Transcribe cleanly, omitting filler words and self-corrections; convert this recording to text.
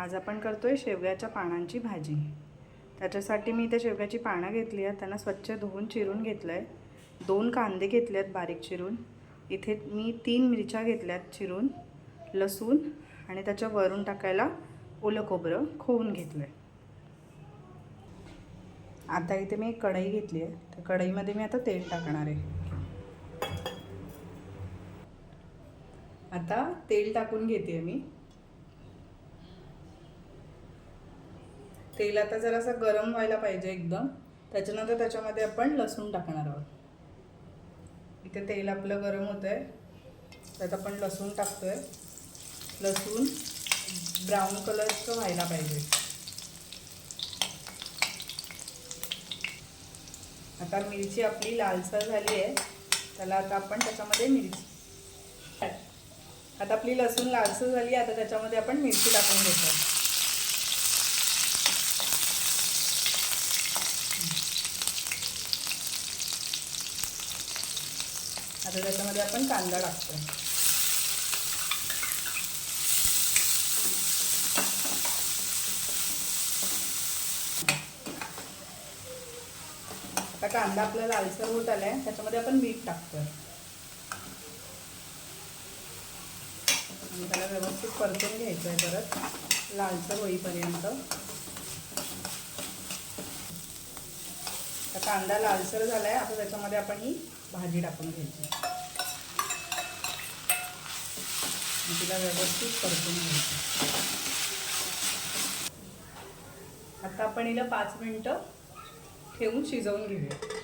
आज आपण करतोय शेवग्याच्या पानांची भाजी। त्याच्यासाठी मी इथे शेवग्याची पानं घेतली आहेत, त्यांना स्वच्छ धुवून चिरून घेतलं आहे। 2 कांदे घेतले आहेत बारीक चिरून। इथे मी 3 मिरच्या घेतल्यात चिरून, लसूण आणि त्याच्या वरून टाकायला ओलं खोबरं खोवून घेतलं आहे। आता इथे मी एक कढई घेतली आहे, त्या कढईमध्ये मी आता तेल टाकणार आहे। आता तेल टाकून घेते मी। तेल आता जरासं गरम व्हायला पाहिजे एकदम। त्याच्यानंतर त्याच्यामध्ये आपण लसूण टाकणार आहोत। इथे तेल आपलं गरम होतंय, त्यात आपण लसूण टाकतोय। लसूण ब्राऊन कलरचं व्हायला पाहिजे। आता मिरची आपली लालसर झाली आहे, त्याला आता आपण त्याच्यामध्ये मिरची, आता आपली लसूण लालसर झाली आहे, आता त्याच्यामध्ये आपण मिरची टाकून घेतो। आता त्याच्यामध्ये आपण कांदा टाकतोय। आता कांदा आपला लालसर होत आलाय, त्याच्यामध्ये आपण मीठ टाकतोय आणि त्याला व्यवस्थित परतून घ्यायचं आहे परत लालसर होईपर्यंत। आता कांदा लालसर झालाय, आता त्याच्यामध्ये आपण ही भाजी टाकून घ्यायची, तिला व्यवस्थित परतून घ्यायचं। आता आपण हिला 5 मिनिटं ठेवून शिजवून घेऊया।